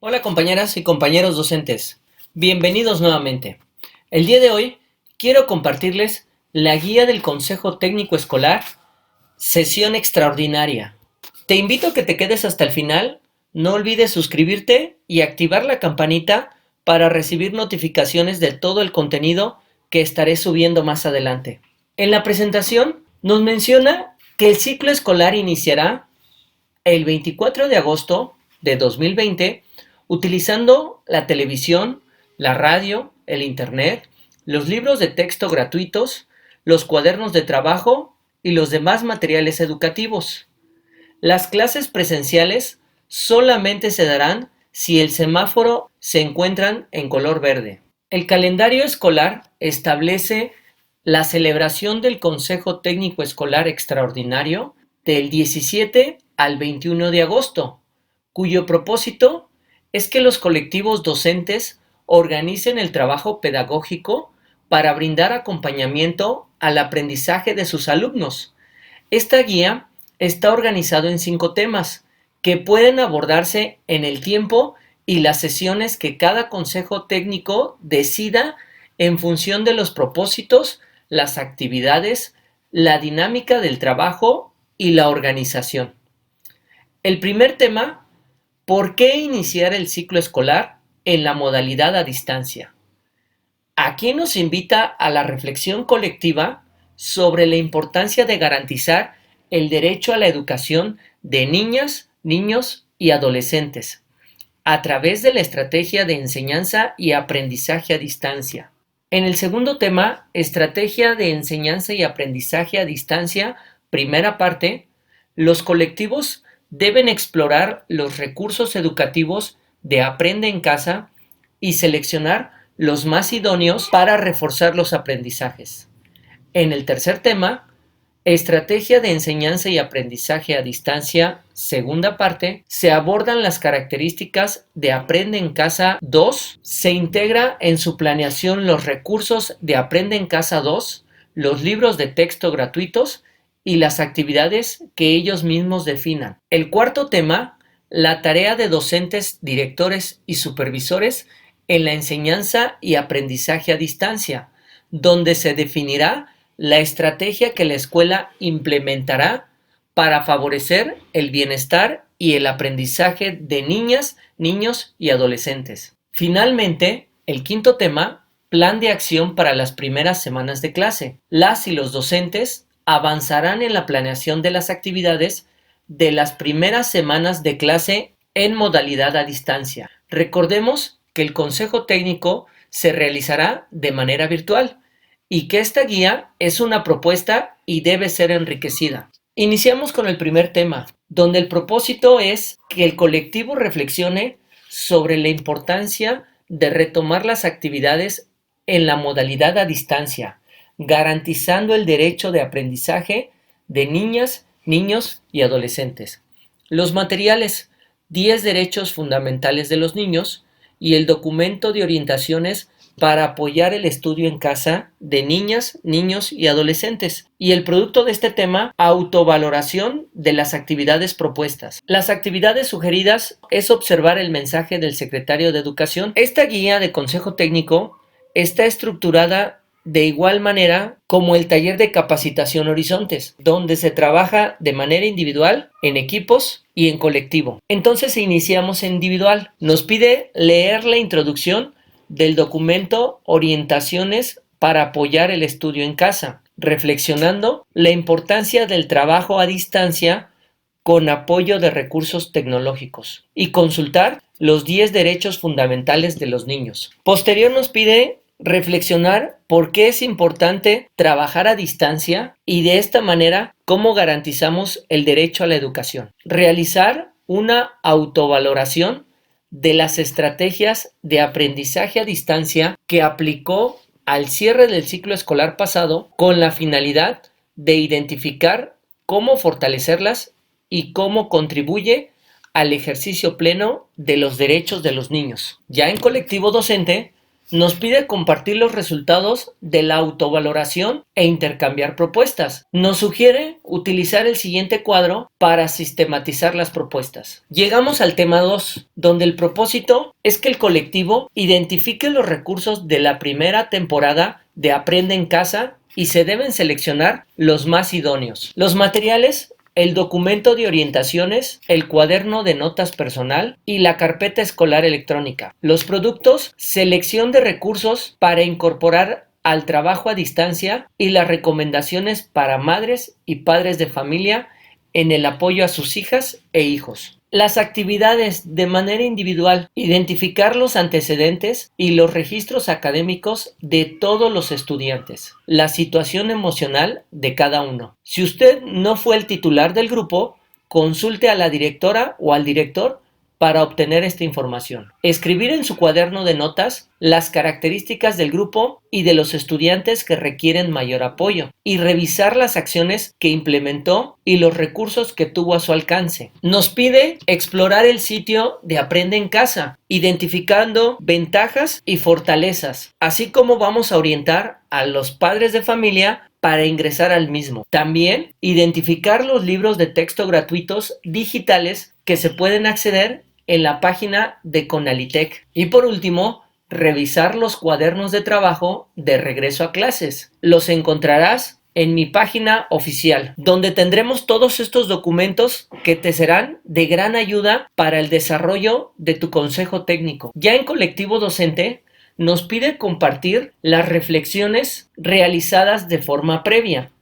Hola compañeras y compañeros docentes, bienvenidos nuevamente. El día de hoy quiero compartirles la guía del Consejo Técnico Escolar, sesión extraordinaria. Te invito a que te quedes hasta el final, no olvides suscribirte y activar la campanita para recibir notificaciones de todo el contenido que estaré subiendo más adelante. En la presentación nos menciona que el ciclo escolar iniciará el 24 de agosto de 2020 utilizando la televisión, la radio, el internet, los libros de texto gratuitos, los cuadernos de trabajo y los demás materiales educativos. Las clases presenciales solamente se darán si el semáforo se encuentra en color verde. El calendario escolar establece la celebración del Consejo Técnico Escolar Extraordinario del 17 al 21 de agosto, cuyo propósito es que los colectivos docentes organicen el trabajo pedagógico para brindar acompañamiento al aprendizaje de sus alumnos. Esta guía está organizado en 5 temas que pueden abordarse en el tiempo y las sesiones que cada consejo técnico decida en función de los propósitos, las actividades, la dinámica del trabajo y la organización. El primer tema: ¿por qué iniciar el ciclo escolar en la modalidad a distancia? Aquí nos invita a la reflexión colectiva sobre la importancia de garantizar el derecho a la educación de niñas, niños y adolescentes a través de la estrategia de enseñanza y aprendizaje a distancia. En el segundo tema, estrategia de enseñanza y aprendizaje a distancia, primera parte, los colectivos deben explorar los recursos educativos de Aprende en Casa y seleccionar los más idóneos para reforzar los aprendizajes. En el tercer tema, estrategia de enseñanza y aprendizaje a distancia, segunda parte, se abordan las características de Aprende en Casa 2, se integra en su planeación los recursos de Aprende en Casa 2, los libros de texto gratuitos y las actividades que ellos mismos definan. El cuarto tema, la tarea de docentes, directores y supervisores en la enseñanza y aprendizaje a distancia, donde se definirá la estrategia que la escuela implementará para favorecer el bienestar y el aprendizaje de niñas, niños y adolescentes. Finalmente, el quinto tema, plan de acción para las primeras semanas de clase. Las y los docentes avanzarán en la planeación de las actividades de las primeras semanas de clase en modalidad a distancia. Recordemos que el consejo técnico se realizará de manera virtual y que esta guía es una propuesta y debe ser enriquecida. Iniciamos con el primer tema, donde el propósito es que el colectivo reflexione sobre la importancia de retomar las actividades en la modalidad a distancia, garantizando el derecho de aprendizaje de niñas, niños y adolescentes. Los materiales: 10 derechos fundamentales de los niños y el documento de orientaciones para apoyar el estudio en casa de niñas, niños y adolescentes. Y el producto de este tema, autovaloración de las actividades propuestas. Las actividades sugeridas es observar el mensaje del secretario de Educación. Esta guía de consejo técnico está estructurada de igual manera como el taller de capacitación Horizontes, donde se trabaja de manera individual, en equipos y en colectivo. Entonces iniciamos en individual. Nos pide leer la introducción del documento Orientaciones para apoyar el estudio en casa, reflexionando la importancia del trabajo a distancia con apoyo de recursos tecnológicos y consultar los 10 derechos fundamentales de los niños. Posterior nos pide reflexionar por qué es importante trabajar a distancia y de esta manera cómo garantizamos el derecho a la educación. Realizar una autovaloración de las estrategias de aprendizaje a distancia que aplicó al cierre del ciclo escolar pasado con la finalidad de identificar cómo fortalecerlas y cómo contribuye al ejercicio pleno de los derechos de los niños. Ya en colectivo docente nos pide compartir los resultados de la autovaloración e intercambiar propuestas. Nos sugiere utilizar el siguiente cuadro para sistematizar las propuestas. Llegamos al tema 2, donde el propósito es que el colectivo identifique los recursos de la primera temporada de Aprende en Casa y se deben seleccionar los más idóneos. Los materiales: el documento de orientaciones, el cuaderno de notas personal y la carpeta escolar electrónica. Los productos: selección de recursos para incorporar al trabajo a distancia y las recomendaciones para madres y padres de familia en el apoyo a sus hijas e hijos. Las actividades: de manera individual, identificar los antecedentes y los registros académicos de todos los estudiantes, la situación emocional de cada uno. Si usted no fue el titular del grupo, consulte a la directora o al director para obtener esta información. Escribir en su cuaderno de notas las características del grupo y de los estudiantes que requieren mayor apoyo y revisar las acciones que implementó y los recursos que tuvo a su alcance. Nos pide explorar el sitio de Aprende en Casa, identificando ventajas y fortalezas, así como vamos a orientar a los padres de familia para ingresar al mismo. También identificar los libros de texto gratuitos digitales que se pueden acceder en la página de Conalitec. Y por último, revisar los cuadernos de trabajo de regreso a clases. Los encontrarás en mi página oficial, donde tendremos todos estos documentos que te serán de gran ayuda para el desarrollo de tu consejo técnico. Ya en Colectivo Docente nos pide compartir las reflexiones realizadas de forma previa,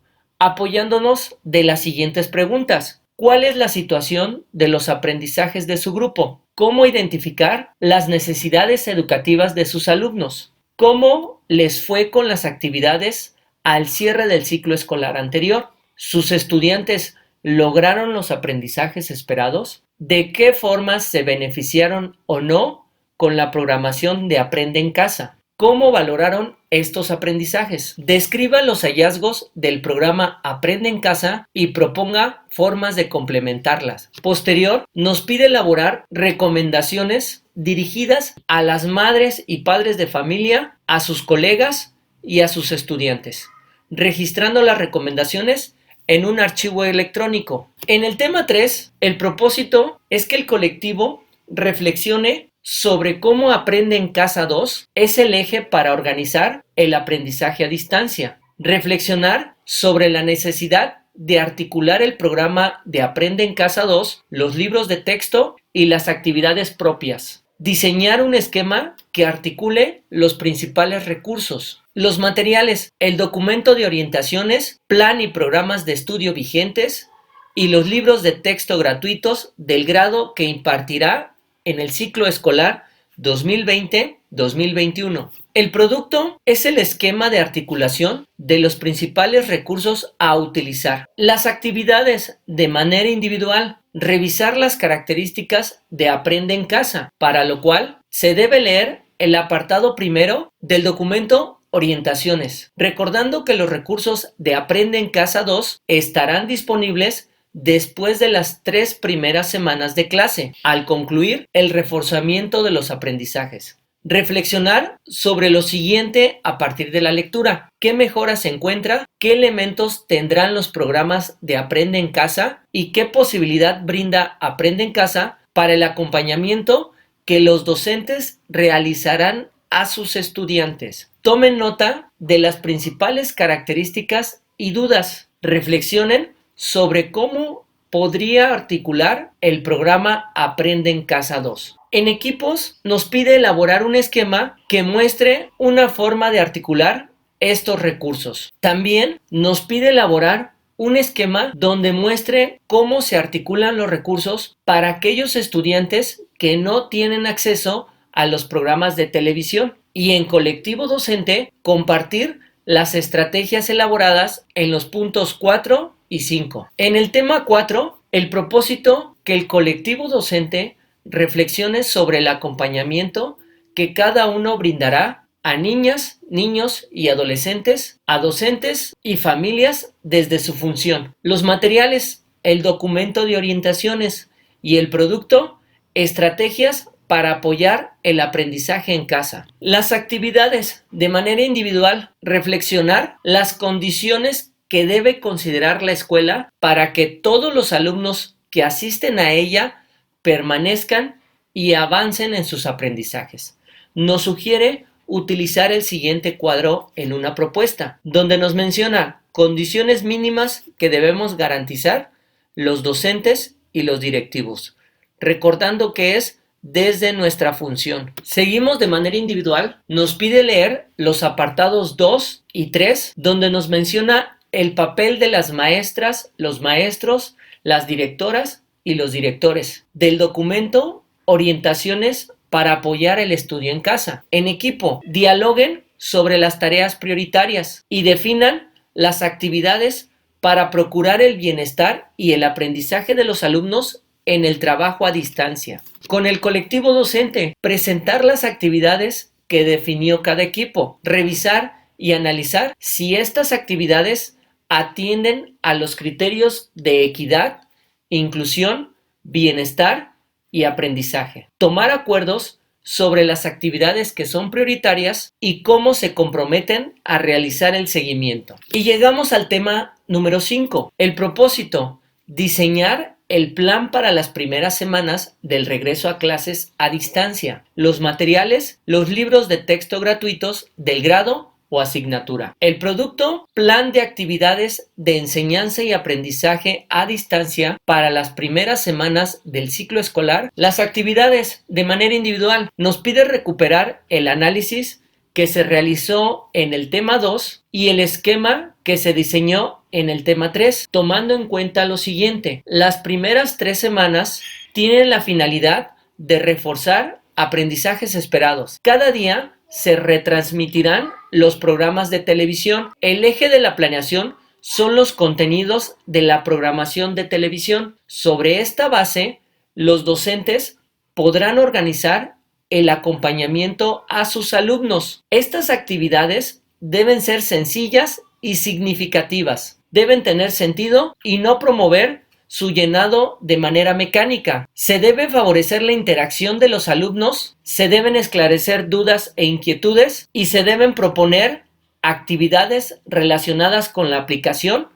apoyándonos de las siguientes preguntas. ¿Cuál es la situación de los aprendizajes de su grupo? ¿Cómo identificar las necesidades educativas de sus alumnos? ¿Cómo les fue con las actividades al cierre del ciclo escolar anterior? ¿Sus estudiantes lograron los aprendizajes esperados? ¿De qué formas se beneficiaron o no con la programación de Aprende en Casa? ¿Cómo valoraron estos aprendizajes? Describa los hallazgos del programa Aprende en Casa y proponga formas de complementarlas. Posterior, nos pide elaborar recomendaciones dirigidas a las madres y padres de familia, a sus colegas y a sus estudiantes, registrando las recomendaciones en un archivo electrónico. En el tema 3, el propósito es que el colectivo reflexione sobre cómo Aprende en Casa 2 es el eje para organizar el aprendizaje a distancia. Reflexionar sobre la necesidad de articular el programa de Aprende en Casa 2, los libros de texto y las actividades propias. Diseñar un esquema que articule los principales recursos. Los materiales: el documento de orientaciones, plan y programas de estudio vigentes y los libros de texto gratuitos del grado que impartirá en el ciclo escolar 2020-2021. El producto es el esquema de articulación de los principales recursos a utilizar. Las actividades: de manera individual, revisar las características de Aprende en Casa, para lo cual se debe leer el apartado primero del documento Orientaciones, recordando que los recursos de Aprende en Casa 2 estarán disponibles después de las 3 primeras semanas de clase, al concluir el reforzamiento de los aprendizajes. Reflexionar sobre lo siguiente a partir de la lectura: ¿qué mejoras se encuentra? ¿Qué elementos tendrán los programas de Aprende en Casa? ¿Y qué posibilidad brinda Aprende en Casa para el acompañamiento que los docentes realizarán a sus estudiantes? Tomen nota de las principales características y dudas. Reflexionen sobre cómo podría articular el programa Aprende en Casa 2. En equipos nos pide elaborar un esquema que muestre una forma de articular estos recursos. También nos pide elaborar un esquema donde muestre cómo se articulan los recursos para aquellos estudiantes que no tienen acceso a los programas de televisión. Y en Colectivo Docente, compartir las estrategias elaboradas en los puntos 4 y 5. En el tema 4, el propósito: que el colectivo docente reflexione sobre el acompañamiento que cada uno brindará a niñas, niños y adolescentes, a docentes y familias desde su función. Los materiales: el documento de orientaciones y el producto: estrategias para apoyar el aprendizaje en casa. Las actividades de manera individual, reflexionar las condiciones que debe considerar la escuela para que todos los alumnos que asisten a ella permanezcan y avancen en sus aprendizajes. Nos sugiere utilizar el siguiente cuadro en una propuesta, donde nos menciona condiciones mínimas que debemos garantizar los docentes y los directivos, recordando que es desde nuestra función. Seguimos de manera individual, nos pide leer los apartados 2 y 3, donde nos menciona el papel de las maestras, los maestros, las directoras y los directores. Del documento, orientaciones para apoyar el estudio en casa. En equipo, dialoguen sobre las tareas prioritarias y definan las actividades para procurar el bienestar y el aprendizaje de los alumnos en el trabajo a distancia. Con el colectivo docente, presentar las actividades que definió cada equipo, revisar y analizar si estas actividades atienden a los criterios de equidad, inclusión, bienestar y aprendizaje. Tomar acuerdos sobre las actividades que son prioritarias y cómo se comprometen a realizar el seguimiento. Y llegamos al tema número 5, el propósito, diseñar el plan para las primeras semanas del regreso a clases a distancia, los materiales, los libros de texto gratuitos del grado o asignatura. El producto, plan de actividades de enseñanza y aprendizaje a distancia para las primeras semanas del ciclo escolar. Las actividades de manera individual nos pide recuperar el análisis que se realizó en el tema 2 y el esquema que se diseñó en el tema 3, tomando en cuenta lo siguiente. Las primeras 3 semanas tienen la finalidad de reforzar aprendizajes esperados. Cada día se retransmitirán los programas de televisión. El eje de la planeación son los contenidos de la programación de televisión. Sobre esta base, los docentes podrán organizar el acompañamiento a sus alumnos. Estas actividades deben ser sencillas y significativas. Deben tener sentido y no promover su llenado de manera mecánica. Se debe favorecer la interacción de los alumnos, se deben esclarecer dudas e inquietudes y se deben proponer actividades relacionadas con la aplicación,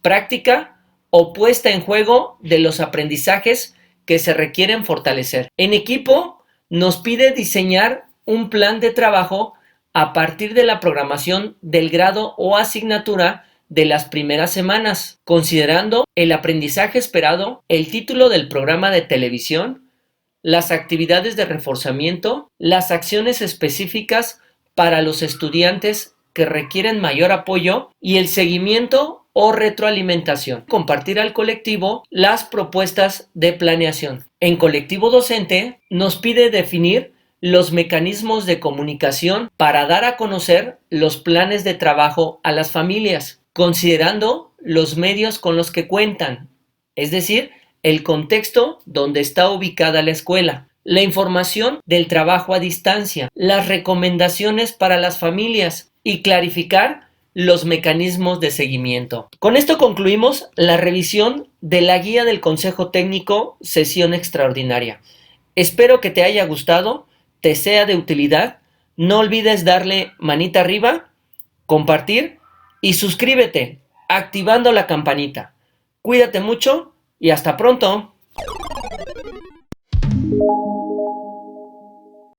práctica o puesta en juego de los aprendizajes que se requieren fortalecer. En equipo, nos pide diseñar un plan de trabajo a partir de la programación del grado o asignatura de las primeras semanas, considerando el aprendizaje esperado, el título del programa de televisión, las actividades de reforzamiento, las acciones específicas para los estudiantes que requieren mayor apoyo y el seguimiento o retroalimentación. Compartir al colectivo las propuestas de planeación. En colectivo docente nos pide definir los mecanismos de comunicación para dar a conocer los planes de trabajo a las familias, considerando los medios con los que cuentan, es decir, el contexto donde está ubicada la escuela, la información del trabajo a distancia, las recomendaciones para las familias y clarificar los mecanismos de seguimiento. Con esto concluimos la revisión de la guía del Consejo Técnico Sesión Extraordinaria. Espero que te haya gustado, te sea de utilidad. No olvides darle manita arriba, compartir y suscríbete activando la campanita. Cuídate mucho y hasta pronto.